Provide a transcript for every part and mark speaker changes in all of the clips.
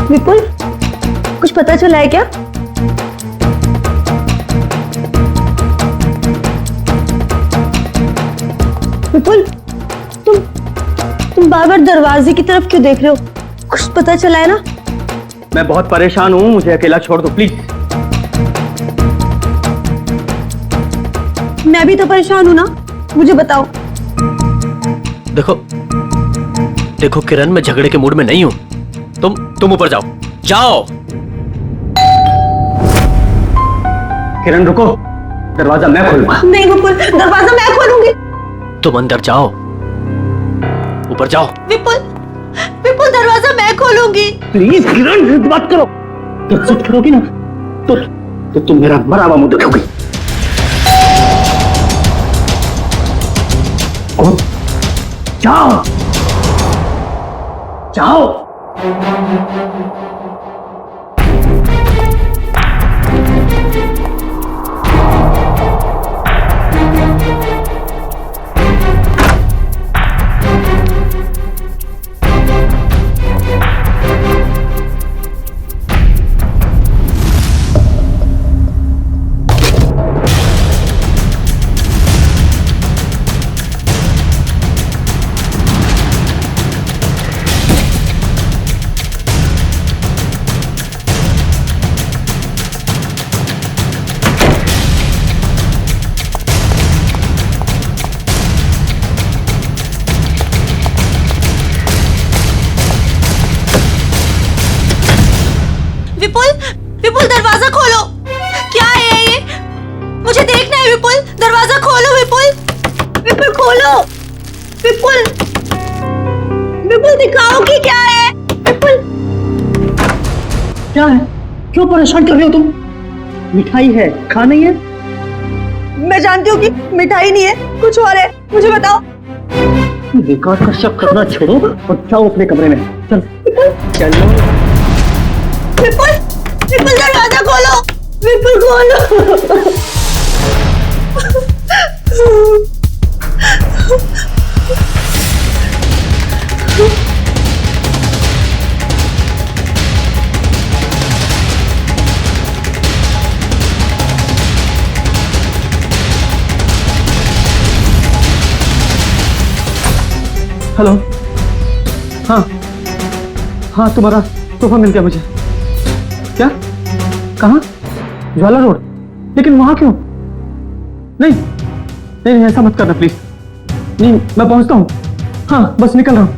Speaker 1: विपुल, कुछ पता चला है क्या? विपुल, तुम बार बार दरवाजे की तरफ क्यों देख रहे हो? कुछ पता चला है ना?
Speaker 2: मैं बहुत परेशान हूँ, मुझे अकेला छोड़ दो प्लीज।
Speaker 1: मैं भी तो परेशान हूँ ना, मुझे बताओ।
Speaker 3: देखो किरण, मैं झगड़े के मूड में नहीं हूँ। तुम ऊपर जाओ।
Speaker 2: किरण रुको, दरवाजा मैं खोलूंगा।
Speaker 1: नहीं विपुल, दरवाजा मैं खोलूंगी।
Speaker 3: तुम अंदर जाओ, ऊपर जाओ।
Speaker 1: विपुल, दरवाजा मैं खोलूंगी।
Speaker 2: प्लीज किरण, जिद मत करो। तो जिद करोगी ना तो तुम मेरा मरा हुआ मुंह देखोगी। जाओ जाओ।
Speaker 1: विपुल, दरवाजा खोलो। क्या है ये? मुझे देखना है। विपुल, दरवाजा खोलो। विपुल खोलो। विपुल दिखाओ कि क्या है। विपुल,
Speaker 2: क्या है? क्यों परेशान कर रहे हो तुम? मिठाई है, खा नहीं है?
Speaker 1: मैं जानती हूँ कि मिठाई नहीं है, कुछ और है। मुझे बताओ।
Speaker 2: बेकार का शक करना छोड़ो और जाओ अपने कमरे में। चलो।
Speaker 1: विपुल, दरवाजा खोलो। विपुल खोलो।
Speaker 2: हेलो। हाँ तुम्हारा सोफा मिल गया मुझे। क्या? कहाँ? ज्वाला रोड। लेकिन वहां क्यों? नहीं, ऐसा मत करना प्लीज। नहीं, मैं पहुंचता हूँ। हाँ, बस निकल रहा हूँ।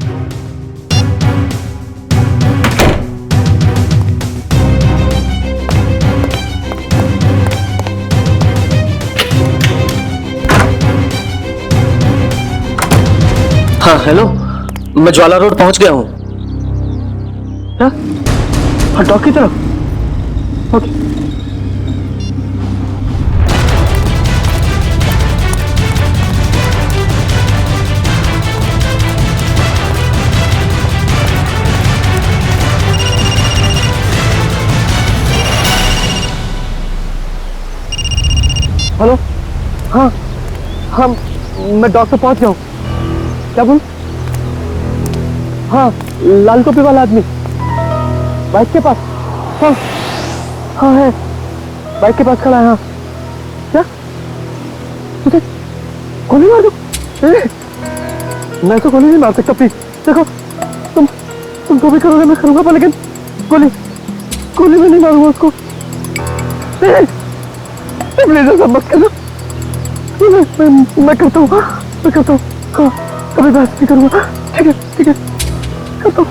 Speaker 3: हाँ हेलो, मैं ज्वाला रोड पहुंच गया हूँ।
Speaker 2: क्या? हाँ, डॉक की तरफ। ओके। हेलो। हाँ, मैं डॉक्टर पहुंच गया हूँ। क्या बोल? हाँ, लाल टोपी वाला आदमी बाइक के पास। हाँ है, बाइक के पास खड़ा है। हाँ, क्या तुझे गोली मार दो? मैं तो गोली नहीं मार सकता प्लीज। देखो, तुम जो भी करोगे मैं करूंगा, पर लेकिन गोली में नहीं मारूंगा उसको। प्लीज ऐसा मत करना। मैं करता हूँ। हाँ, कभी बात नहीं करूंगा। ठीक है, करता हूँ।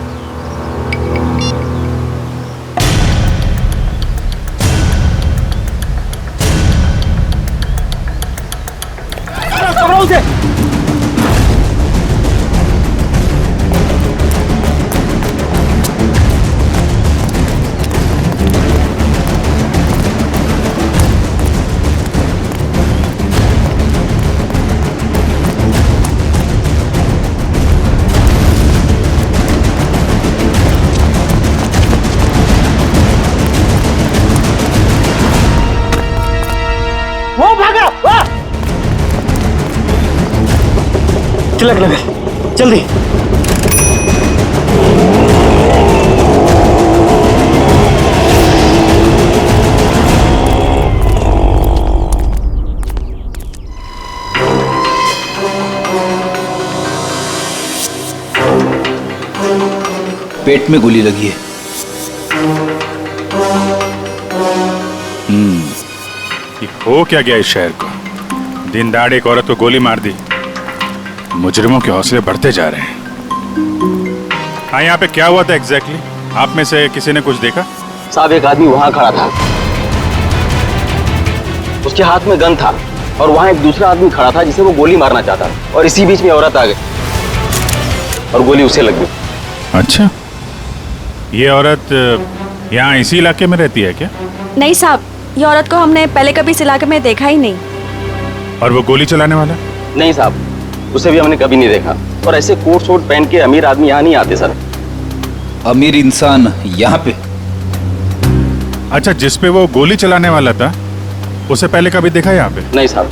Speaker 2: वो भागा।
Speaker 3: लग जल्दी।
Speaker 4: पेट में गोली लगी है।
Speaker 5: ये हो क्या गया इस शहर को? दिन दहाड़े एक औरत को गोली मार दी। मुजरिमों के हौसले बढ़ते जा रहे हैं। हाँ, यहाँ पे क्या हुआ था एग्जैक्टली? आप में से किसी ने कुछ देखा?
Speaker 6: साहब, एक आदमी वहां खड़ा था, उसके हाथ में गन था और वहां एक दूसरा आदमी खड़ा था जिसे वो गोली मारना चाहता था, और इसी बीच में औरत आ गई और गोली उसे लग गई।
Speaker 5: अच्छा, ये औरत यहाँ इसी इलाके में रहती है क्या?
Speaker 1: नहीं साहब, ये औरत को हमने पहले कभी इस इलाके में देखा ही नहीं।
Speaker 5: और वो गोली चलाने वाला?
Speaker 6: नहीं साहब, उसे भी हमने कभी नहीं देखा। और ऐसे कोट शोट पहन के अमीर आदमी यहाँ नहीं आते सर।
Speaker 4: अमीर इंसान यहाँ पे?
Speaker 5: अच्छा, जिस पे वो गोली चलाने वाला था उसे पहले कभी देखा यहाँ पे?
Speaker 6: नहीं साहब।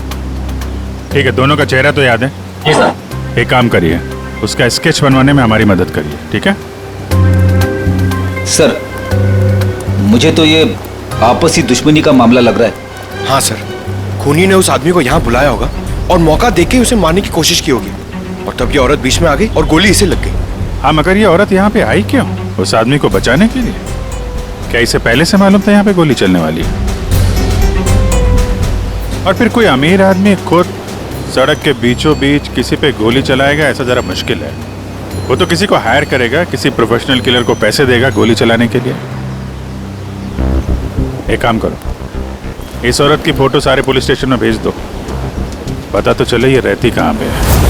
Speaker 5: ठीक है, दोनों का चेहरा तो याद है?
Speaker 6: जी साहब।
Speaker 5: एक काम करिए, उसका स्केच बनवाने में हमारी मदद करिए, ठीक है?
Speaker 4: सर, मुझे तो ये आपसी दुश्मनी का मामला लग रहा है।
Speaker 7: हाँ सर, खूनी ने उस आदमी को यहाँ बुलाया होगा और मौका देख के उसे मारने की कोशिश की होगी, और तब ये औरत बीच में आ गई और गोली इसे लग गई।
Speaker 5: हाँ, मगर ये औरत यहाँ पे आई क्यों? उस आदमी को बचाने के लिए? क्या इसे पहले से मालूम था यहाँ पे गोली चलने वाली है? और फिर कोई अमीर आदमी खुद सड़क के बीचों बीच किसी पे गोली चलाएगा, ऐसा जरा मुश्किल है। वो तो किसी को हायर करेगा, किसी प्रोफेशनल किलर को पैसे देगा गोली चलाने के लिए। एक काम करो, इस औरत की फोटो सारे पुलिस स्टेशन में भेज दो, पता तो चले ये रहती कहाँ पे है।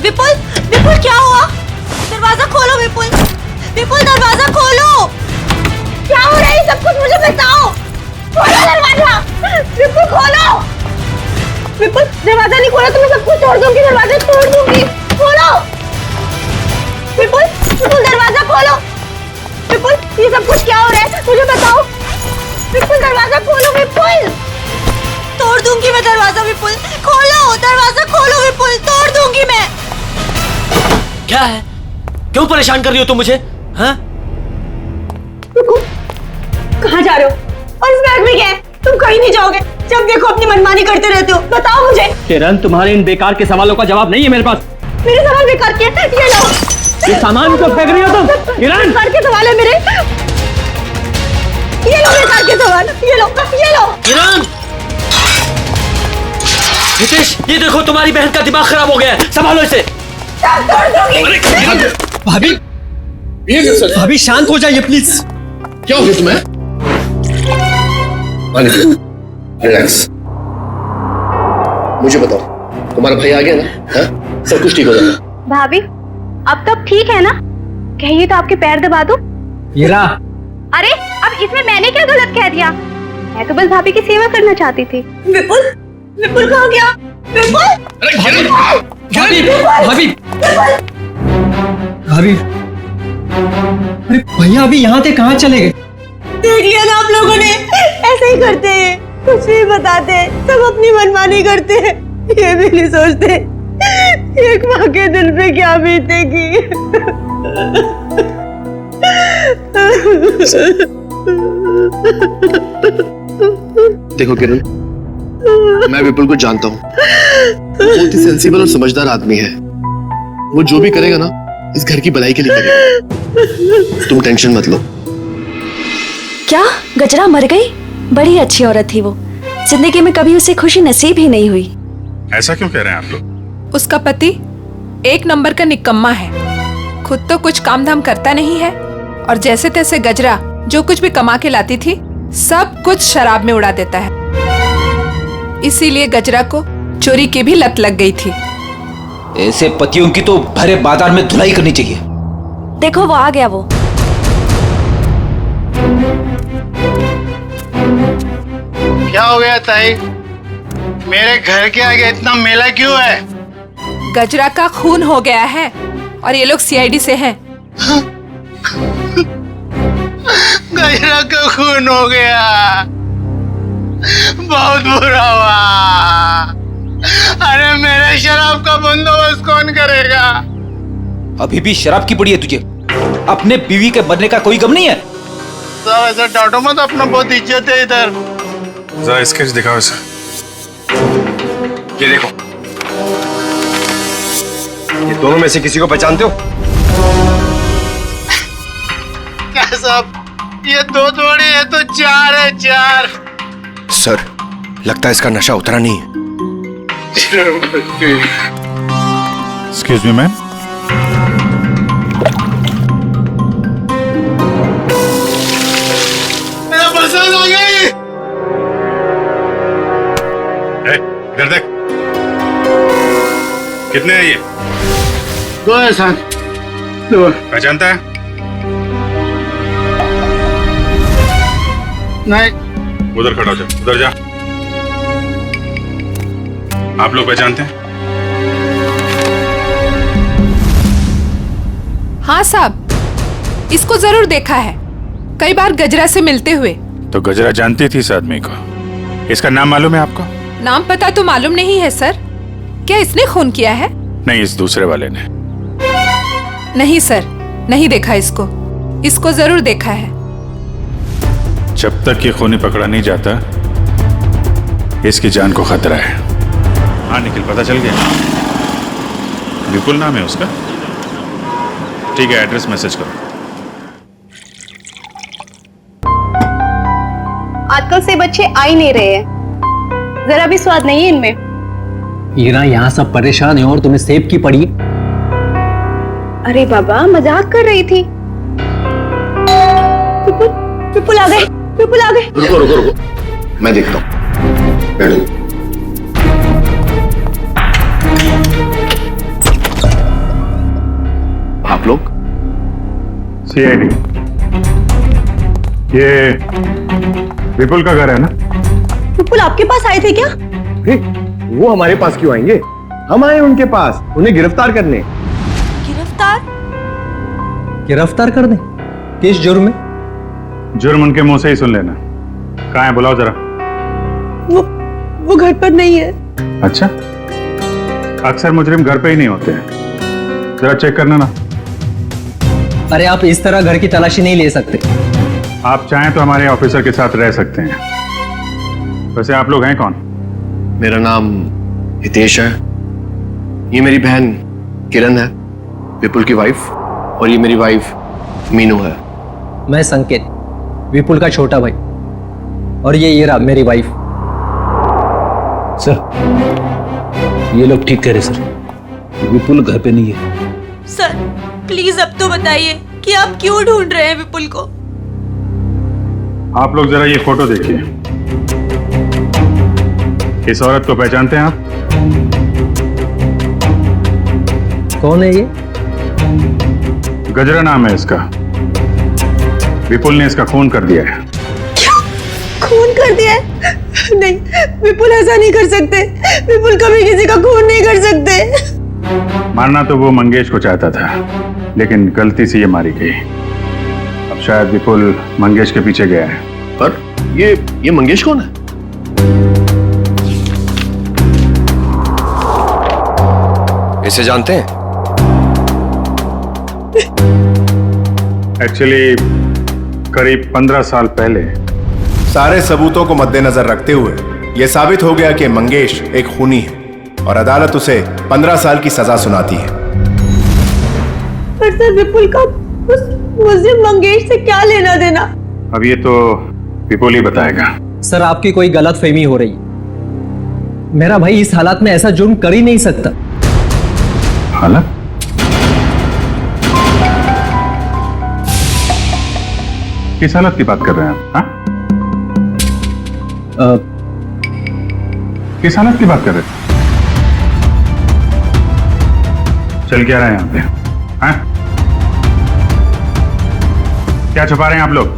Speaker 1: विपुल, विपुल क्या हुआ? दरवाजा खोलो विपुल, विपुल दरवाजा खोलो। क्या हो रहा है सब कुछ मुझे बताओ। खोलो दरवाजा, विपुल खोलो। विपुल, दरवाजा नहीं खोला तो मैं सब कुछ तोड़ दूंगी, दरवाजा तोड़ दूंगी। खोलो विपुल, विपुल दरवाजा खोलो। विपुल, ये सब कुछ क्या हो रहा है मुझे बताओ। विपुल दरवाजा खोलो, विपुल तोड़ दूंगी मैं दरवाजा। विपुल खोलो, दरवाजा खोलो विपुल, तोड़ दूंगी मैं।
Speaker 3: क्या है? क्यों परेशान कर रही हो तुम मुझे? हाँ?
Speaker 1: रुको, कहाँ जा रहे हो? और इस बैग में क्या है? तुम कहीं नहीं जाओगे, जब देखो अपनी मनमानी करते रहते हो। बताओ मुझे।
Speaker 2: किरण, तुम्हारे इन बेकार के सवालों का जवाब नहीं है मेरे पास।
Speaker 1: मेरे सवाल बेकार के? ये लो।
Speaker 2: ये सामान को फेंक रही हो तुम? किरण,
Speaker 1: बेकार के सवाल है मेरे। ये लो बेकार के सवाल, ये लो, ये लो।
Speaker 3: किरण! हितेश, ये देखो तुम्हारी बहन का दिमाग खराब हो गया है, संभालो इसे।
Speaker 8: भाभी, भाभी शांत हो जाइए प्लीज।
Speaker 7: क्या हो गया तुम्हें? रिलैक्स। मुझे बताओ, तुम्हारा भाई आ गया ना? हाँ? सब कुछ ठीक हो जाएगा।
Speaker 9: भाभी, अब तब ठीक है ना? कहिए तो आपके पैर दबा दूं?
Speaker 2: हीरा,
Speaker 9: अरे, अब इसमें मैंने क्या गलत कह दिया? मैं तो बस भाभी की सेवा करना चाहती थी।
Speaker 1: विपुल, विपुल कहाँ गया? विपुल!
Speaker 8: भाभी, भाभी, भाभी, भाभी, अरे भैया अभी यहाँ से कहाँ चले गए?
Speaker 1: देख लिया ना आप लोगों ने, ऐसे ही करते हैं, कुछ नहीं बताते, सब अपनी मनमानी करते हैं, ये भी नहीं सोचते एक माँ के दिल पे क्या बीतेगी।
Speaker 7: देखो किरण, मैं विपुल को जानता हूँ, बहुत ही सेंसिबल और समझदार आदमी है। वो जो भी करेगा ना, इस घर की भलाई के लिए करेगा। तुम टेंशन मत लो।
Speaker 1: क्या गजरा मर गई? बड़ी अच्छी औरत थी वो, जिंदगी में कभी उसे खुशी नसीब ही नहीं हुई।
Speaker 5: ऐसा क्यों कह रहे हैं आप लोग?
Speaker 10: उसका पति एक नंबर का निकम्मा है, खुद तो कुछ काम धाम करता नहीं है, और जैसे तैसे गजरा जो कुछ भी कमा के लाती थी सब कुछ शराब में उड़ा देता है। इसीलिए गजरा को चोरी की भी लत लग गई थी।
Speaker 4: ऐसे पतियों की तो भरे बाजार में धुलाई करनी चाहिए।
Speaker 1: देखो वो आ गया। वो
Speaker 11: क्या हो गया ताई? मेरे घर के आगे इतना मेला क्यों है?
Speaker 10: गजरा का खून हो गया है और ये लोग सीआईडी से हैं।
Speaker 11: गजरा का खून हो गया। बहुत बुरा हुआ। अरे मेरे शराब का बंदोबस्त कौन करेगा?
Speaker 4: अभी भी शराब की पड़ी है तुझे? अपने बीवी के मरने का कोई गम नहीं है?
Speaker 11: साहब ऐसा डांटो मत, अपना बहुत इज्जत है इधर।
Speaker 5: जरा स्केच दिखाओ इसे।
Speaker 6: ये देखो, ये दोनों में से किसी को पहचानते हो?
Speaker 11: क्या साहब, ये दो थोड़ी है तो चार है, चार।
Speaker 6: सर, लगता है इसका नशा उतरा नहीं है।
Speaker 5: Excuse me ma'am.
Speaker 11: मेरा पसंद आ गई।
Speaker 5: इधर देख, कितने हैं ये?
Speaker 11: दो है सर, दो।
Speaker 5: पहचानता है?
Speaker 11: नहीं।
Speaker 5: उधर खड़ा हो जा, उधर जा। आप लोग पहचानते हैं?
Speaker 10: हाँ साहब, इसको जरूर देखा है, कई बार गजरा से मिलते हुए।
Speaker 5: तो गजरा जानती थी इस आदमी को? इसका नाम मालूम है आपको?
Speaker 10: नाम पता तो मालूम नहीं है सर। क्या इसने खून किया है?
Speaker 5: नहीं, इस दूसरे वाले ने।
Speaker 10: नहीं सर, नहीं देखा इसको। इसको जरूर देखा है।
Speaker 5: जब तक ये खूनी पकड़ा नहीं जाता, इसकी जान को खतरा है। हाँ निखिल, पता चल गया? विपुल नाम है उसका? ठीक है, एड्रेस मैसेज करो।
Speaker 9: आजकल से बच्चे आ ही नहीं रहे हैं, जरा भी स्वाद नहीं है इनमें।
Speaker 2: ईरा, यहाँ सब परेशान है और तुम्हें सेब की पड़ी।
Speaker 9: अरे बाबा, मजाक कर रही थी। विपुल आ गए, विपुल आ गए।
Speaker 7: रुको रुको रुको, मैं देखता हूँ। बैठो। आप लोग?
Speaker 5: सीआईडी। ये विपुल का घर है ना?
Speaker 1: विपुल आपके पास आए थे क्या?
Speaker 12: वो हमारे पास क्यों आएंगे? हम आए उनके पास, उन्हें गिरफ्तार करने।
Speaker 1: गिरफ्तार?
Speaker 2: गिरफ्तार कर दे? किस जुर्म में?
Speaker 5: जुर्म उनके मुंह से ही सुन लेना। कहाँ है, बुलाओ जरा।
Speaker 1: वो घर पर नहीं है।
Speaker 5: अच्छा, अक्सर मुजरिम घर पे ही नहीं होते हैं, जरा चेक करना ना।
Speaker 2: अरे आप इस तरह घर की तलाशी नहीं ले सकते।
Speaker 5: आप चाहें तो हमारे ऑफिसर के साथ रह सकते हैं। वैसे आप लोग हैं कौन?
Speaker 7: मेरा नाम हितेश है, ये मेरी बहन किरण है, विपुल की वाइफ, और ये मेरी वाइफ मीनू है।
Speaker 2: मैं संकेत, विपुल का छोटा भाई, और ये ईरा मेरी वाइफ।
Speaker 4: सर, ये लोग ठीक कह रहे सर, विपुल घर पे नहीं है।
Speaker 1: सर प्लीज अब तो बताइए कि आप क्यों ढूंढ रहे हैं विपुल को?
Speaker 5: आप लोग जरा ये फोटो देखिए। इस औरत को पहचानते हैं आप?
Speaker 2: कौन है ये?
Speaker 5: गजरा नाम है इसका। विपुल ने इसका खून कर दिया है।
Speaker 1: क्या? खून कर दिया है? नहीं, विपुल ऐसा नहीं कर सकते। विपुल कभी किसी का खून नहीं कर सकते।
Speaker 5: मारना तो वो मंगेश को चाहता था, लेकिन गलती से ये मारी गई। अब शायद विपुल मंगेश के पीछे गया है।
Speaker 7: पर ये मंगेश कौन है?
Speaker 6: इसे जानते हैं?
Speaker 5: एक्चुअली करीब 15 साल पहले
Speaker 12: सारे सबूतों को मद्देनजर रखते हुए यह साबित हो गया कि मंगेश एक खूनी है और अदालत उसे 15 साल की सजा सुनाती है।
Speaker 1: पर सर विपुल का उस मुस्लिम मंगेश से क्या लेना देना?
Speaker 5: अब ये तो विपुल ही बताएगा।
Speaker 2: सर आपकी कोई गलत फहमी हो रही है। मेरा भाई इस हालात में ऐसा जुर्म कर ही नहीं सकता।
Speaker 5: हालत? किस हालत की बात कर रहे हैं आप? हाँ? किस हालत की बात कर रहे हैं? चल क्या रहे हैं यहाँ पे? हाँ? क्या छुपा रहे हैं आप लोग?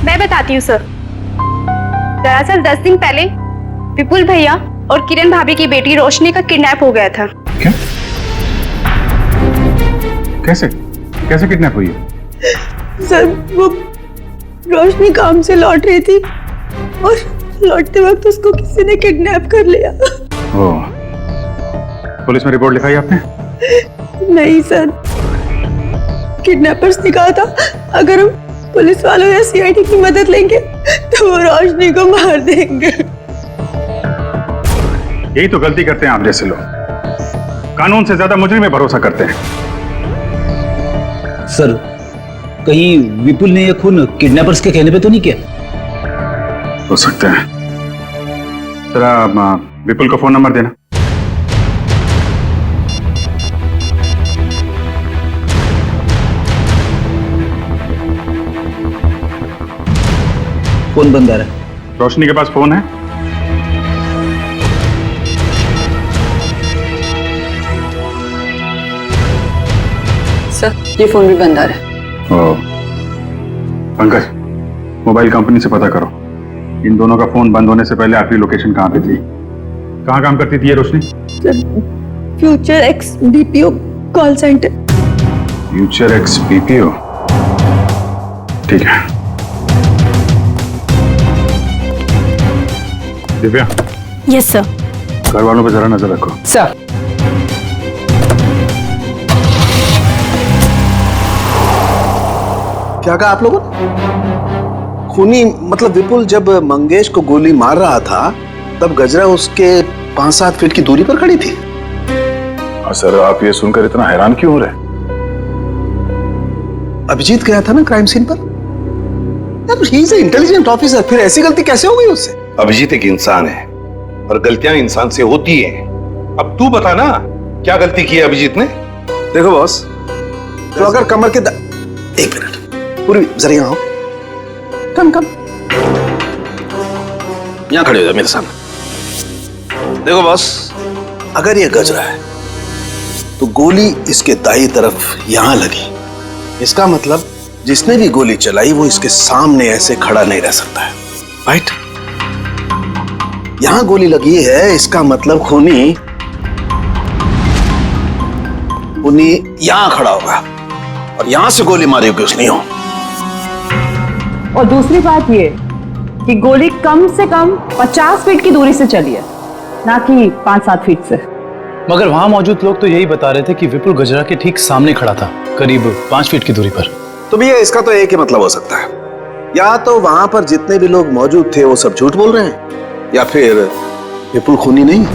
Speaker 9: मैं बताती हूँ सर। दरअसल 10 दिन पहले विपुल भैया और किरण भाभी की बेटी रोशनी का किडनैप हो गया था।
Speaker 5: क्या? कैसे कैसे किडनैप हुई है?
Speaker 1: सर वो रोशनी काम से लौट रही थी, और लौटते वक्त उसको किसी ने किडनैप कर लिया।
Speaker 5: ओ, पुलिस में रिपोर्ट लिखाई आपने?
Speaker 1: नहीं सर, किडनैपर्स ने कहा था अगर हम पुलिस वालों या सीआईडी की मदद लेंगे तो वो रोशनी को मार देंगे।
Speaker 5: यही तो गलती करते हैं आप जैसे लोग, कानून से ज्यादा मुजरिम में भरोसा करते हैं।
Speaker 4: सर, कहीं विपुल ने यह खून किडनैपर्स के कहने पे तो नहीं किया?
Speaker 5: हो सकता है। जरा विपुल को फोन नंबर देना।
Speaker 4: फोन बंद आ रहा है।
Speaker 5: रोशनी के पास फोन है?
Speaker 1: सर, ये फोन भी बंद आ रहा है।
Speaker 5: ओ, पंकज, मोबाइल कंपनी से पता करो इन दोनों का फोन बंद होने से पहले आपकी लोकेशन कहाँ पे थी। कहाँ काम करती थी ये Roshni?
Speaker 1: Sir, future X BPO call centre.
Speaker 5: Future X BPO, ठीक है। दिव्या।
Speaker 1: Yes sir.
Speaker 5: घर वालों पे जरा नजर रखो।
Speaker 8: सर।
Speaker 7: क्या कहा आप लोगों ने? खूनी मतलब विपुल जब मंगेश को गोली मार रहा था तब गजरा उसके 5-7 फीट की दूरी पर खड़ी थी।
Speaker 5: सर, आप ये सुनकर इतना हैरान क्यों हो रहे?
Speaker 7: अभिजीत गया था ना क्राइम सीन पर। ही इज इंटेलिजेंट ऑफिसर, फिर ऐसी गलती कैसे हो गई उससे?
Speaker 12: अभिजीत एक इंसान है और गलतियां इंसान से होती हैं। अब तू बता ना, क्या गलती की है अभिजीत ने?
Speaker 7: देखो बॉस, तो अगर कमर के एक मिनट, पूरी जरा यहाँ आओ। कम यहाँ खड़े हो जाओ मेरे सामने। देखो बॉस, अगर ये गजरा है तो गोली इसके दाई तरफ यहां लगी, इसका मतलब जिसने भी गोली चलाई वो इसके सामने ऐसे खड़ा नहीं रह सकता है, राइट? यहां गोली लगी है, इसका मतलब खूनी यहां खड़ा होगा और यहां से गोली मारी होगी उसने।
Speaker 13: और दूसरी बात ये कि गोली कम से कम 50 फीट की दूरी से चली है, ना कि 5-7 फीट से।
Speaker 2: मगर वहां मौजूद लोग तो यही बता रहे थे कि विपुल गजरा के ठीक सामने खड़ा था, करीब 5 फीट की दूरी पर।
Speaker 7: तो भैया इसका तो एक ही मतलब हो सकता है, या तो वहां पर जितने भी लोग मौजूद थे वो सब झूठ बोल रहे हैं, या फिर विपुल खूनी नहीं।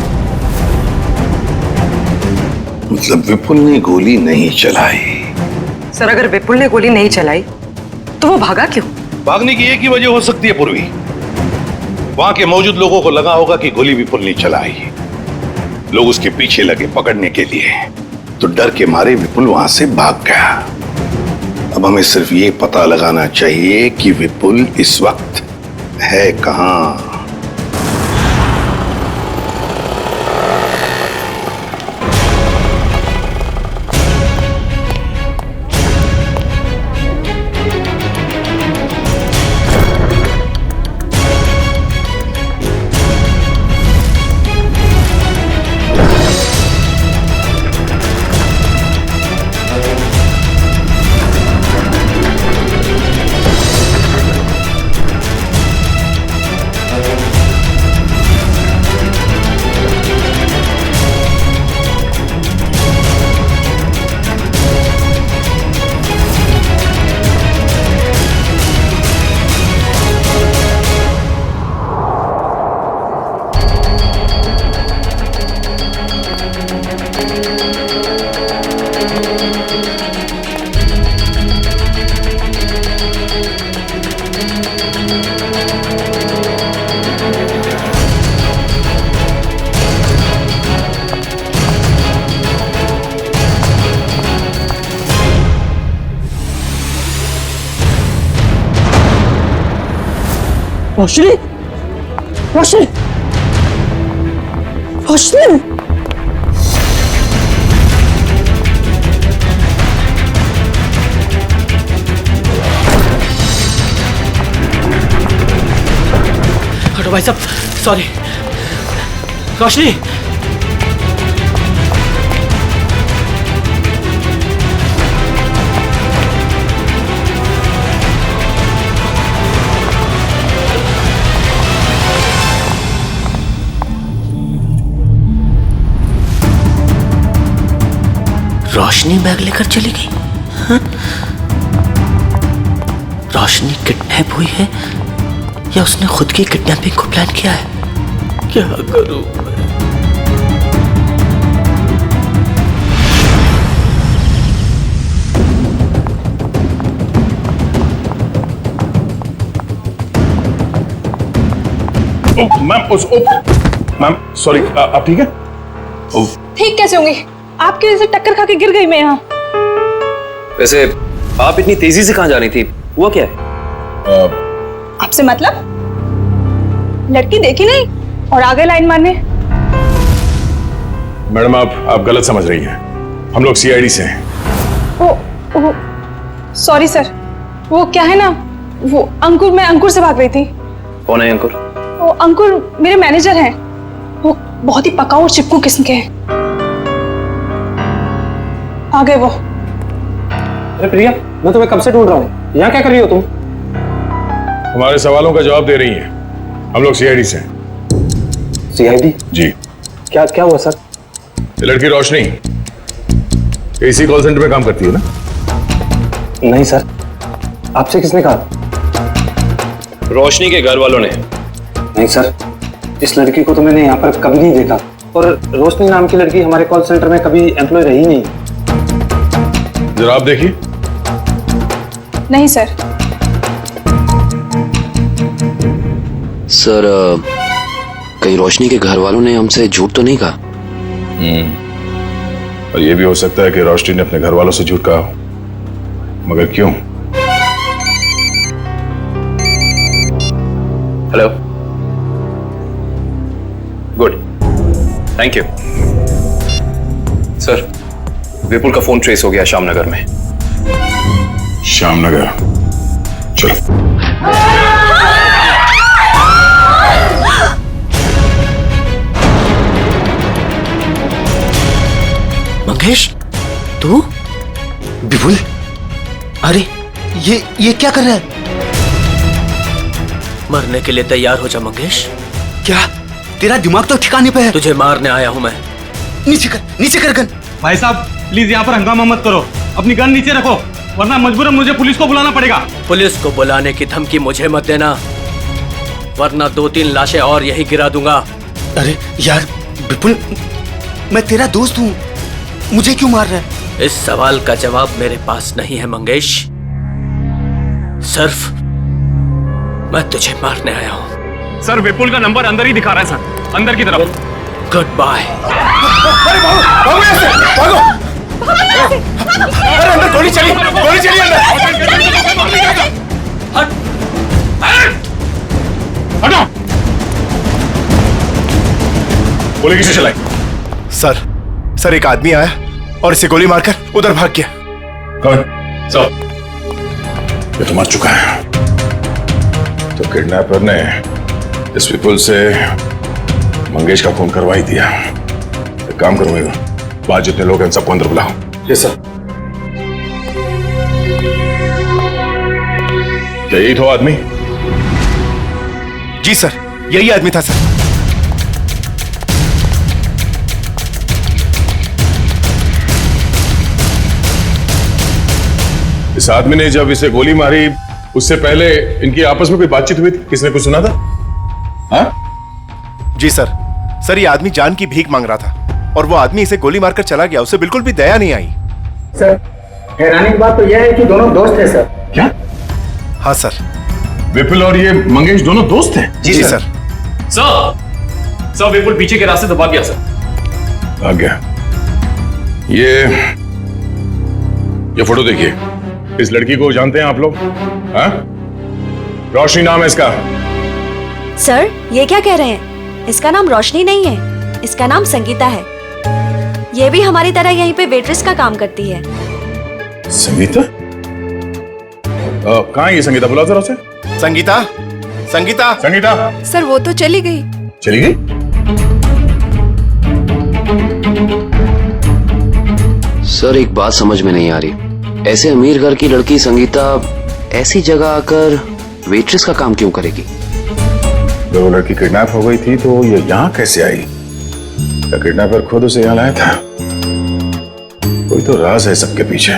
Speaker 12: मतलब विपुल ने गोली नहीं चलाई?
Speaker 14: सर, अगर विपुल ने गोली नहीं चलाई तो वो भागा क्यों?
Speaker 12: भागने की एक ही वजह हो सकती है पूर्वी, वहां के मौजूद लोगों को लगा होगा कि गोली विपुल ने चलाई। लोग उसके पीछे लगे पकड़ने के लिए, तो डर के मारे विपुल वहां से भाग गया। अब हमें सिर्फ ये पता लगाना चाहिए कि विपुल इस वक्त है कहां।
Speaker 1: रोशनी, रोशनी, रोशनी।
Speaker 3: हटो भाई साहब, सॉरी। रोशनी, रोशनी बैग लेकर चली गई? हाँ? रोशनी किडनैप हुई है या उसने खुद की किडनैपिंग को प्लान किया है? क्या करूं मैं?
Speaker 12: मैम सॉरी, आप ठीक है?
Speaker 9: ठीक कैसे होंगे? आपकी वजह से टक्कर खा के गिर गई मैं यहाँ।
Speaker 6: वैसे आप इतनी तेजी से कहाँ जा रही थी? हुआ क्या है?
Speaker 9: आपसे मतलब? लड़की देखी नहीं और आगे लाइन मारने।
Speaker 12: मैडम आप गलत समझ रही हैं। हम लोग सीआईडी से हैं।
Speaker 9: ओ सॉरी सर। वो क्या है ना, वो अंकुर, मैं अंकुर से भाग रही थी।
Speaker 6: कौन है अंकुर?
Speaker 9: वो अंकुर मेरे मैनेजर हैं। वो बहुत ही पकाऊ और चिपकू किस्म के हैं। आ गए वो।
Speaker 2: अरे प्रिया, मैं तुम्हें कब से ढूंढ रहा हूँ। यहाँ क्या कर रही हो तुम?
Speaker 12: हमारे सवालों का जवाब दे रही हैं। हम लोग सीआईडी से हैं।
Speaker 2: सीआईडी?
Speaker 12: जी।
Speaker 2: क्या क्या हुआ सर?
Speaker 12: ये लड़की रोशनी इसी कॉल सेंटर में काम करती है ना?
Speaker 2: नहीं सर, आपसे किसने कहा?
Speaker 6: रोशनी के घर वालों ने।
Speaker 2: नहीं सर, इस लड़की को तो मैंने यहाँ पर कभी नहीं देखा और रोशनी नाम की लड़की हमारे कॉल सेंटर में कभी एम्प्लॉय रही नहीं।
Speaker 12: जरा आप देखिए।
Speaker 9: नहीं सर।
Speaker 15: सर, कहीं रोशनी के घर वालों ने हमसे झूठ तो नहीं कहा?
Speaker 12: और ये भी हो सकता है कि रोशनी ने अपने घर वालों से झूठ कहा, मगर क्यों?
Speaker 6: Hello, good, thank you sir. Vipul का फोन ट्रेस हो गया श्यामनगर में।
Speaker 12: श्यामनगर? चलो।
Speaker 3: मंगेश, तू?
Speaker 16: विपुल, अरे ये क्या कर रहा है?
Speaker 3: मरने के लिए तैयार हो जा मंगेश।
Speaker 16: क्या तेरा दिमाग तो ठिकाने पे है?
Speaker 3: तुझे मारने आया हूं मैं।
Speaker 16: नीचे कर गन।
Speaker 8: भाई साहब प्लीज यहाँ पर हंगामा मत करो, अपनी गन नीचे रखो, वरना मजबूरन मुझे पुलिस को बुलाना पड़ेगा।
Speaker 3: पुलिस को बुलाने की धमकी मुझे मत देना, वरना 2-3 लाशें और यहीं गिरा दूंगा।
Speaker 16: अरे यार विपुल, मैं तेरा दोस्त हूँ, मुझे क्यों मार रहा है?
Speaker 3: इस सवाल का जवाब मेरे पास नहीं है मंगेश। सिर्फ मैं तुझे मारने आया हूँ।
Speaker 6: सर, विपुल का नंबर अंदर ही दिखा रहा है सर, अंदर की तरफ।
Speaker 3: Goodbye.
Speaker 12: अरे भागो यहाँ से, भागो। अरे अंदर गोली चली अंदर। हटो। गोली किसे चलाई?
Speaker 7: सर एक आदमी आया और इसे गोली मारकर उधर भाग गया।
Speaker 12: कौन? ये तो मर चुका है। तो किडनैपर ने इस विपुल से मंगेश का खून करवा ही दिया। एक काम करूंगा, बाहर जितने लोग हैं सबको अंदर बुलाओ।
Speaker 7: Yes sir.
Speaker 12: क्या यही था आदमी?
Speaker 7: जी सर, यही आदमी था सर।
Speaker 12: इस आदमी ने जब इसे गोली मारी उससे पहले इनकी आपस में कोई बातचीत हुई थी? किसने कुछ सुना था? हाँ?
Speaker 7: जी सर ये आदमी जान की भीख मांग रहा था और वो आदमी इसे गोली मारकर चला गया। उसे बिल्कुल भी दया नहीं आई।
Speaker 2: सर, हैरानी की बात तो यह है कि दोनों दोस्त हैं सर।
Speaker 12: क्या?
Speaker 7: हाँ सर।
Speaker 12: विपुल और ये मंगेश दोनों दोस्त हैं?
Speaker 7: जी सर।
Speaker 6: सर विपुल पीछे के रास्ते से भाग गया सर।
Speaker 12: भाग गया? ये फोटो देखिए। इस लड़की को जानते हैं आप लोग? हाँ? रोशनी नाम है इसका।
Speaker 1: सर, ये क्या कह रहे हैं? इसका नाम रोशनी नहीं है, इसका नाम संगीता है। ये भी हमारी तरह यहीं पे वेट्रेस का काम करती है।
Speaker 12: संगीता? कहाँ है ये संगीता? बुलाओ जरा उसे।
Speaker 7: संगीता।
Speaker 10: सर वो तो चली गई।
Speaker 12: चली गई?
Speaker 15: सर एक बात समझ में नहीं आ रही, ऐसे अमीर घर की लड़की संगीता ऐसी जगह आकर वेट्रेस का काम क्यों करेगी?
Speaker 12: जब वो लड़की किडनैप हो गई थी तो ये यहाँ कैसे आई? क्या किडनैपर खुद उसे यहाँ लाया था? कोई तो राज है सबके पीछे।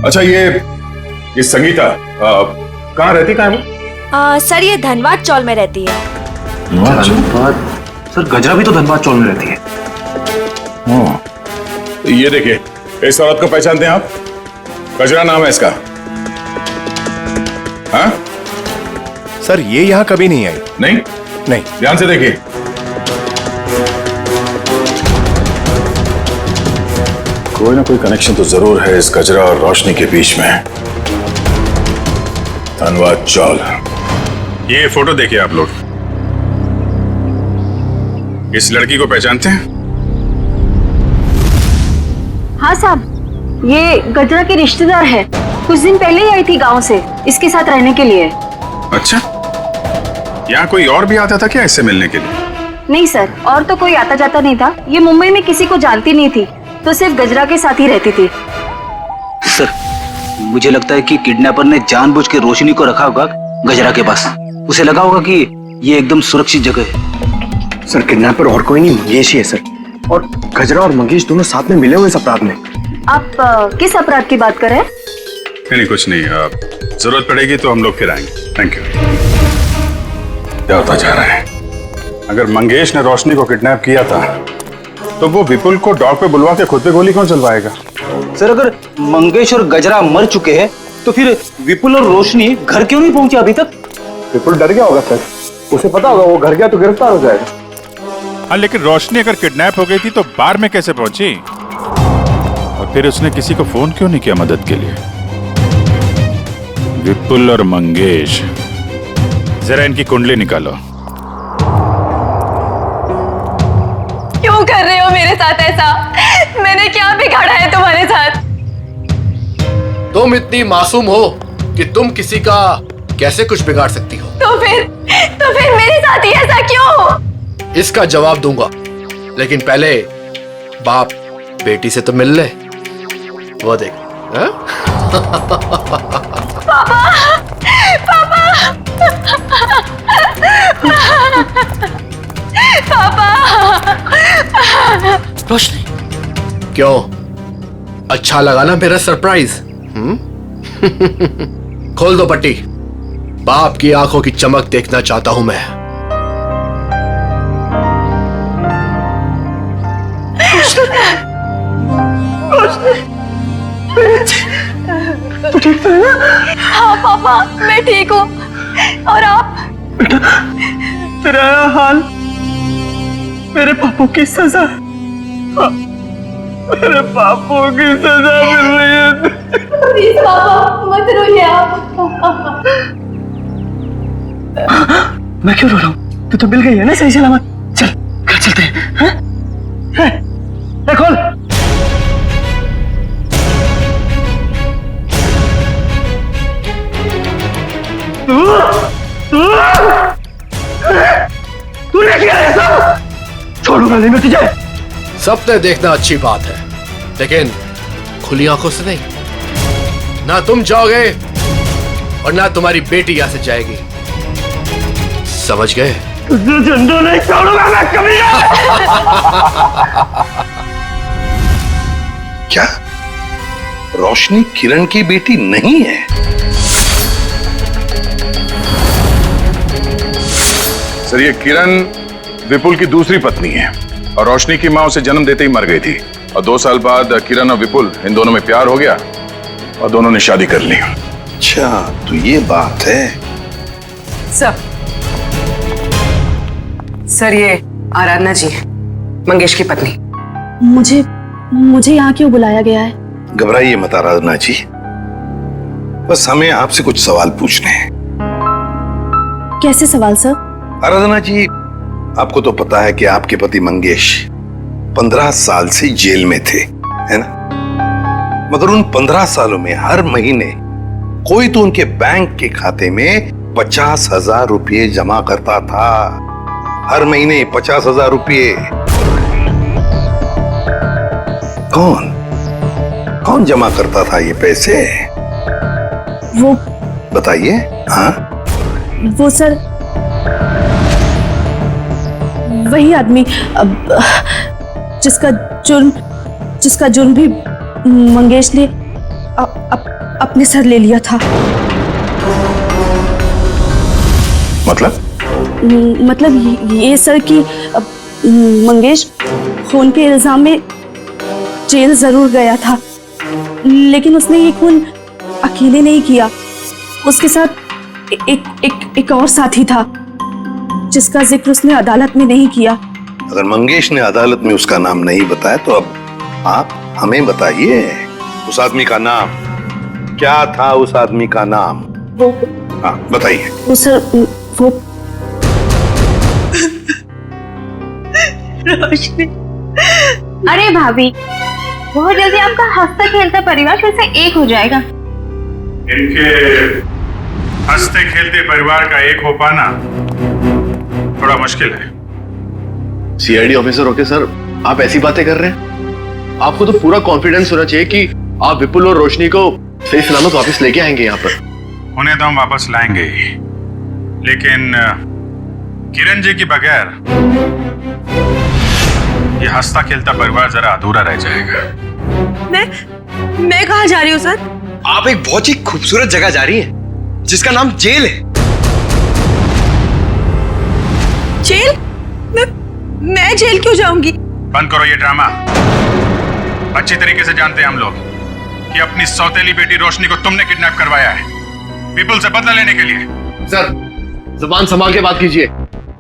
Speaker 12: अच्छा ये संगीता कहाँ रहती, कहाँ है वो?
Speaker 1: सर ये धनबाद चौल में रहती है।
Speaker 7: धनबाद? सर गजरा भी तो धनबाद चौल में रहती है।
Speaker 12: ये देखिए, इस औरत को पहचानते हैं आप? गजरा नाम है इसका। हाँ
Speaker 7: सर ये यहाँ कभी नहीं आई।
Speaker 12: नहीं
Speaker 7: नहीं,
Speaker 12: ध्यान से देखिए। कोई ना कोई कनेक्शन तो जरूर है इस गजरा और रोशनी के बीच में। धनबाद चौल।
Speaker 5: ये फोटो देखिए आप लोग, इस लड़की को पहचानते हैं?
Speaker 9: हाँ साहब, ये गजरा की रिश्तेदार है। कुछ दिन पहले ही आई थी गांव से इसके साथ रहने के लिए।
Speaker 5: अच्छा, यहाँ कोई और भी आता था क्या इससे मिलने के लिए?
Speaker 9: नहीं सर, और तो कोई आता जाता नहीं था। ये मुंबई में किसी को जानती नहीं थी, तो सिर्फ गजरा के साथ ही रहती थी।
Speaker 4: सर मुझे लगता है कि किडनैपर ने जानबूझ के रोशनी को रखा होगा गजरा के पास। उसे लगा होगा कि ये एकदम सुरक्षित जगह है।
Speaker 7: सर किडनैपर और कोई नहीं, मंगेश ही है सर। और गजरा और मंगेश दोनों साथ में मिले हुए इस अपराध में।
Speaker 9: आप किस अपराध की बात कर रहे हैं?
Speaker 5: नहीं कुछ नहीं, जरूरत पड़ेगी तो हम लोग फिर आएंगे। Thank you. क्या होता जा रहा है? अगर मंगेश ने रोशनी को किडनैप किया था तो वो विपुल को डॉग पे बुलवा के खुद पे गोली कौन चलवाएगा?
Speaker 4: सर अगर मंगेश और गजरा मर चुके हैं तो फिर विपुल और रोशनी घर क्यों नहीं पहुंचे अभी तक?
Speaker 7: विपुल डर गया होगा सर, उसे पता होगा वो घर गया तो गिरफ्तार हो जाएगा।
Speaker 5: हाँ लेकिन रोशनी अगर किडनैप हो गई थी तो बार में कैसे पहुंची? और फिर उसने किसी को फोन क्यों नहीं किया मदद के लिए? विपुल और मंगेश, जरा इनकी कुंडली निकालो।
Speaker 1: क्यों कर रहे हो मेरे साथ ऐसा? मैंने क्या बिगाड़ा है तुम्हारे साथ?
Speaker 7: तुम इतनी मासूम हो कि तुम किसी का कैसे कुछ बिगाड़ सकती हो?
Speaker 1: तो फिर मेरे साथ ही ऐसा क्यों?
Speaker 7: इसका जवाब दूंगा, लेकिन पहले बाप बेटी से तो मिल ले। वो देख। हाँ?
Speaker 1: पापा, पापा, पापा।
Speaker 3: रोशनी,
Speaker 7: क्यों अच्छा लगा ना मेरा सरप्राइज? खोल दो पट्टी। बाप की आंखों की चमक देखना चाहता हूं मैं।
Speaker 2: तू ठीक तो है ना?
Speaker 1: हाँ पापा, मैं ठीक हूँ। और आप?
Speaker 2: तेरा हाल मेरे पापों की सजा। मेरे पापों की सजा मिल रही है।
Speaker 1: प्लीज पापा मत रोइए आप।
Speaker 2: मैं क्यों रो रहा हूँ? तू तो मिल गई है ना सही सलामत। चल घर चलते हैं। हाँ? खोल। तूने किया है सब? छोड़ूंगा नहीं मैं तुझे।
Speaker 7: सपने देखना अच्छी बात है, लेकिन खुली आंखों से नहीं। ना तुम जाओगे और ना तुम्हारी बेटी यहां से जाएगी, समझ गए?
Speaker 2: तुझे जिंदा नहीं छोड़ूंगा मैं कभी।
Speaker 12: क्या रोशनी किरण की बेटी नहीं है? सर ये किरण विपुल की दूसरी पत्नी है और रोशनी की मां उसे जन्म देते ही मर गई थी। और 2 साल बाद किरण और विपुल इन दोनों में प्यार हो गया और दोनों ने शादी कर ली। अच्छा तो ये बात है।
Speaker 14: सर ये आराधना जी, मंगेश की पत्नी।
Speaker 9: मुझे यहाँ क्यों बुलाया गया है?
Speaker 12: घबराइए मत आराधना जी, बस हमें आपसे कुछ सवाल पूछने हैं।
Speaker 9: कैसे सवाल सर?
Speaker 12: आराधना जी, आपको तो पता है कि आपके पति मंगेश 15 साल से जेल में थे, है ना? मगर उन 15 सालों में हर महीने कोई तो उनके बैंक के खाते में 50,000 रुपये जमा करता था। हर महीने 50,000 रुपये। कौन जमा करता था ये पैसे?
Speaker 9: वो
Speaker 12: बताइए। हाँ
Speaker 9: वो सर वही आदमी जिसका
Speaker 13: जिसका जुर्म भी मंगेश ने अपने सर ले लिया था। मतलब ये सर कि मंगेश खून के इल्जाम में जेल जरूर गया था, लेकिन उसने ये खून अकेले नहीं किया। उसके साथ एक और साथी था जिसका जिक्र उसने अदालत में नहीं किया।
Speaker 12: अगर मंगेश ने अदालत में उसका नाम नहीं बताया तो अब आप हमें बताइए उस आदमी का नाम क्या था। उस आदमी का नाम हाँ बताइए।
Speaker 13: वो सर वो
Speaker 9: रोशनी। अरे भाभी, बहुत जल्दी आपका हंसता खेलता परिवार फिर से एक हो जाएगा।
Speaker 5: इनके हंसते खेलते परिवार का एक हो पाना थोड़ा मुश्किल है।
Speaker 7: सीआईडी ऑफिसर होके सर आप ऐसी बातें कर रहे हैं? आपको तो पूरा कॉन्फिडेंस होना चाहिए कि आप विपुल और रोशनी को सही सलामत वापस लेके आएंगे यहाँ पर।
Speaker 5: उन्हें तो हम वापस लाएंगे ही, लेकिन किरण जी के बगैर ये हंसता खेलता परिवार जरा अधूरा रह जाएगा।
Speaker 1: मैं कहाँ जा रही हूँ सर?
Speaker 16: आप एक बहुत ही खूबसूरत जगह जा रही हैं जिसका नाम जेल है।
Speaker 1: जेल? मैं जेल क्यों जाऊंगी?
Speaker 5: बंद करो ये ड्रामा। अच्छी तरीके से जानते हैं हम लोग कि अपनी सौतेली बेटी रोशनी को तुमने किडनैप करवाया है विपुल से बदला लेने के लिए।
Speaker 7: सर जुबान संभाल के बात कीजिए।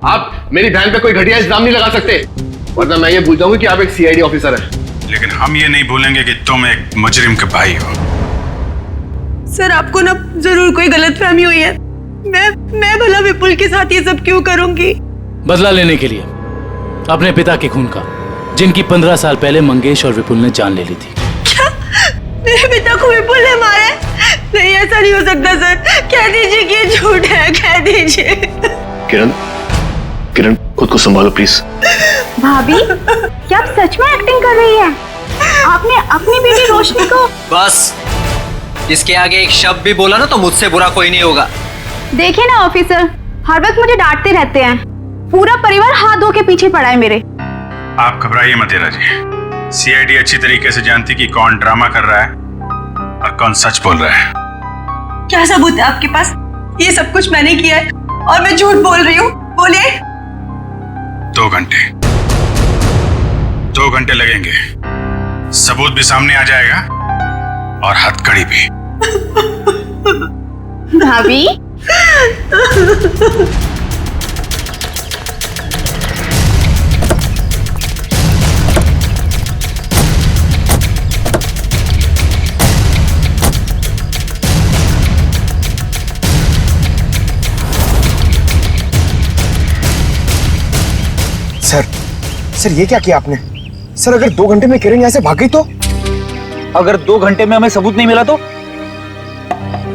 Speaker 7: आप मेरी बहन पे कोई घटिया इल्जाम नहीं लगा सकते, वरना मैं ये भूल जाऊंगी कि आप एक सीआईडी ऑफिसर हैं।
Speaker 5: लेकिन हम ये नहीं भूलेंगे कि तुम एक मुजरिम के भाई हो।
Speaker 1: सर आपको ना जरूर कोई गलतफहमी हुई है। मैं भला विपुल के साथ ये सब क्यों करूंगी?
Speaker 3: बदला लेने के लिए अपने पिता के खून का, जिनकी 15 साल पहले मंगेश और विपुल ने जान ले ली थी।
Speaker 1: क्या? मेरे पिता को विपुल ने मारा है? नहीं, ऐसा नहीं हो सकता सर। कह दीजिए कि ये झूठ है, कह दीजिए।
Speaker 7: किरण खुद को संभालो प्लीज।
Speaker 9: भाभी, क्या आप सच में एक्टिंग कर रही हैं? आपने अपनी बेटी रोशनी को।
Speaker 17: बस, इसके आगे एक शब्द भी बोला ना तो मुझसे बुरा कोई नहीं होगा।
Speaker 9: देखिए ना ऑफिसर, हर वक्त मुझे डांटते रहते हैं। पूरा परिवार हाथ धो के पीछे पड़ा है मेरे।
Speaker 5: आप घबराइए मत हीरा जी। सीआईडी अच्छी तरीके से जानती कि कौन ड्रामा कर रहा है और कौन सच बोल रहा है।
Speaker 1: क्या सबूत है आपके पास? ये सब कुछ मैंने किया है और मैं झूठ बोल रही हूँ। बोलिए।
Speaker 5: 2 घंटे 2 घंटे लगेंगे। सबूत भी सामने आ जाएगा और हथकड़ी भी।
Speaker 9: भाभी,
Speaker 16: सर ये क्या किया आपने? सर अगर 2 घंटे में किरण यहाँ से भाग गई तो?
Speaker 4: अगर 2 घंटे में हमें सबूत नहीं मिला तो?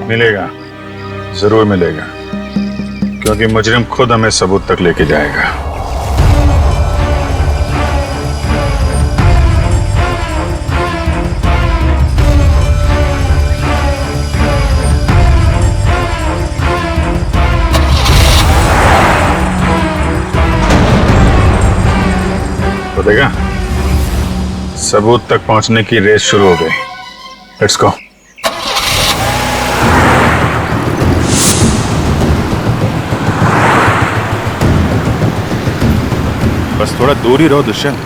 Speaker 5: मिलेगा, जरूर मिलेगा, क्योंकि मुजरिम खुद हमें सबूत तक लेके जाएगा। तो देखा, सबूत तक पहुंचने की रेस शुरू हो गई। Let's go. बस थोड़ा दूर ही रहो दुष्यंत,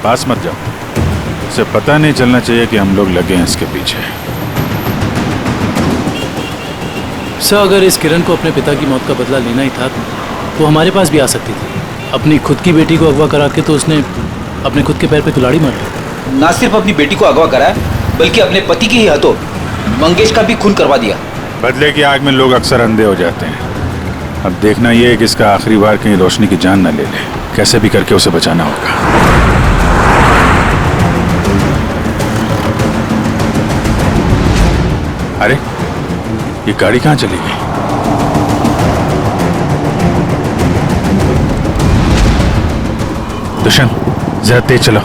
Speaker 5: पास मत जाओ। उसे पता नहीं चलना चाहिए कि हम लोग लगे हैं इसके पीछे।
Speaker 3: सर अगर इस किरण को अपने पिता की मौत का बदला लेना ही था तो हमारे पास भी आ सकती थी। अपनी खुद की बेटी को अगवा करा के तो उसने अपने खुद के पैर पे कुल्हाड़ी मार ली।
Speaker 4: ना सिर्फ अपनी बेटी को अगवा कराया, बल्कि अपने पति की ही हाथों मंगेश का भी खून करवा दिया।
Speaker 5: बदले की आग में लोग अक्सर अंधे हो जाते हैं। अब देखना यह है कि इसका आखिरी बार कहीं रोशनी की जान न ले ले। कैसे भी करके उसे बचाना होगा। अरे ये गाड़ी कहाँ चली गई? दुष्यंत जरा तेज चलो।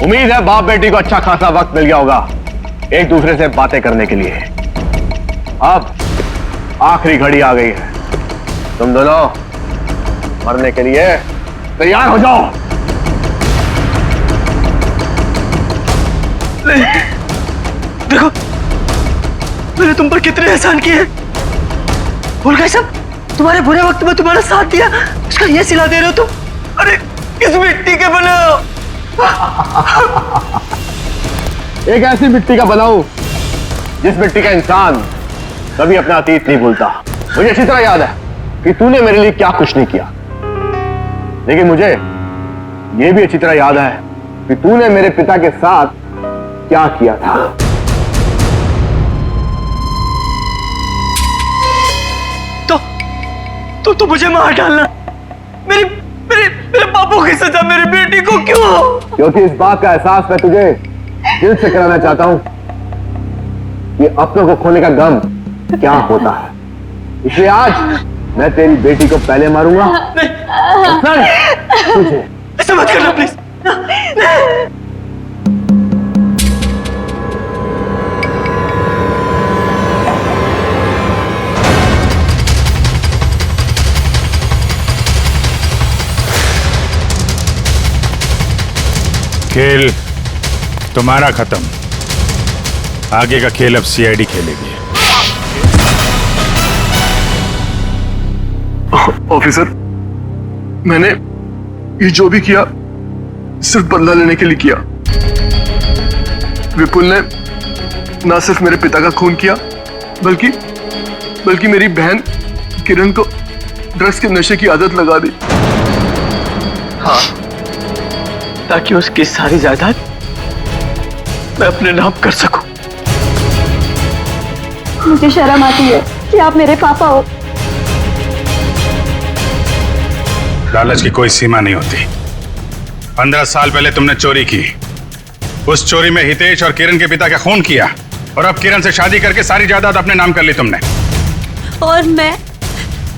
Speaker 7: उम्मीद है बाप बेटी को अच्छा खासा वक्त मिल गया होगा। एक दूसरे से बातें करने के लिए। अब आखिरी घड़ी आ गई है, तुम दोनों मरने के लिए तैयार हो जाओ।
Speaker 2: देखो मैंने तुम पर कितने एहसान किए। भूल गए सब? तुम्हारे बुरे वक्त में तुम्हारा साथ दिया, उसका ये सिला दे रहे हो तुम? अरे किस मिट्टी के बने हो?
Speaker 7: एक ऐसी मिट्टी का बनाऊं जिस मिट्टी का इंसान कभी अपना अतीत नहीं भूलता। मुझे अच्छी तरह याद है कि तूने मेरे लिए क्या कुछ नहीं किया, लेकिन मुझे यह भी अच्छी तरह याद है कि तूने मेरे पिता के साथ क्या किया था।
Speaker 2: तो मुझे मार डालना, मेरे मेरे मेरे बापू की सजा मेरी बेटी को क्यों?
Speaker 7: क्योंकि इस बात का एहसास मैं तुझे दिल से कराना चाहता हूं कि अपनों को खोने का गम क्या होता है। इसलिए आज मैं तेरी बेटी को पहले मारूंगा। तुझे
Speaker 2: ऐसा मत करना प्लीज।
Speaker 5: खेल तुम्हारा खत्म, आगे का खेल अब सीआईडी खेलेगी।
Speaker 7: ऑफिसर, मैंने ये जो भी किया सिर्फ बदला लेने के लिए किया। विपुल ने ना सिर्फ मेरे पिता का खून किया, बल्कि मेरी बहन किरण को ड्रग्स के नशे की आदत लगा दी।
Speaker 2: हाँ, ताकि उसकी सारी जायदाद मैं अपने नाम कर सकूं।
Speaker 13: मुझे शर्म आती है कि आप मेरे पापा हो।
Speaker 5: लालच की कोई सीमा नहीं होती। 15 साल पहले तुमने चोरी की, उस चोरी में हितेश और किरण के पिता का खून किया, और अब किरण से शादी करके सारी जायदाद अपने नाम कर ली तुमने।
Speaker 1: और मैं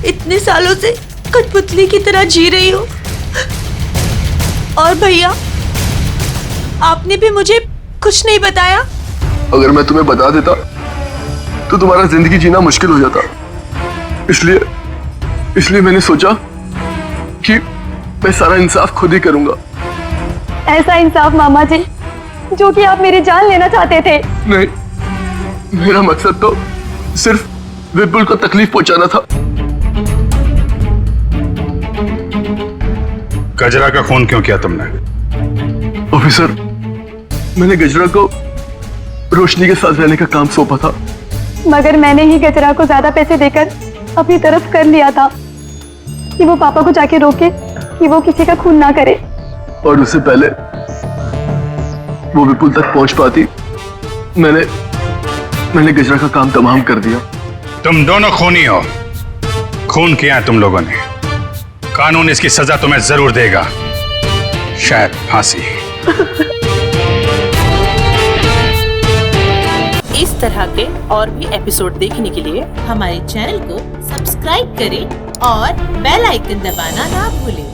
Speaker 1: इतने सालों से कठपुतली की तरह जी रही हूँ। और भैया, आपने भी मुझे कुछ नहीं बताया।
Speaker 7: अगर मैं तुम्हें बता देता तो तुम्हारा जिंदगी जीना मुश्किल हो जाता। इसलिए मैंने सोचा कि मैं सारा इंसाफ खुद ही करूंगा।
Speaker 13: ऐसा इंसाफ मामा जी जो कि आप मेरी जान लेना चाहते थे।
Speaker 7: नहीं, मेरा मकसद तो सिर्फ विपुल को तकलीफ पहुंचाना था।
Speaker 5: गजरा का खून क्यों किया तुमने?
Speaker 7: ऑफिसर, मैंने गजरा को रोशनी के साथ रहने का काम सौंपा था,
Speaker 13: मगर मैंने ही गजरा को ज्यादा पैसे देकर अपनी तरफ कर लिया था कि वो पापा को जाके रोके कि वो किसी का खून ना करे।
Speaker 7: और उससे पहले वो विपुल तक पहुंच पाती, मैंने गजरा का काम तमाम कर दिया।
Speaker 5: तुम दोनों खूनी हो, खून किया है तुम लोगों ने। कानून इसकी सजा तुम्हें जरूर देगा, शायद फांसी।
Speaker 18: इस तरह के और भी एपिसोड देखने के लिए हमारे चैनल को सब्सक्राइब करें और बेल आइकन दबाना ना भूलें।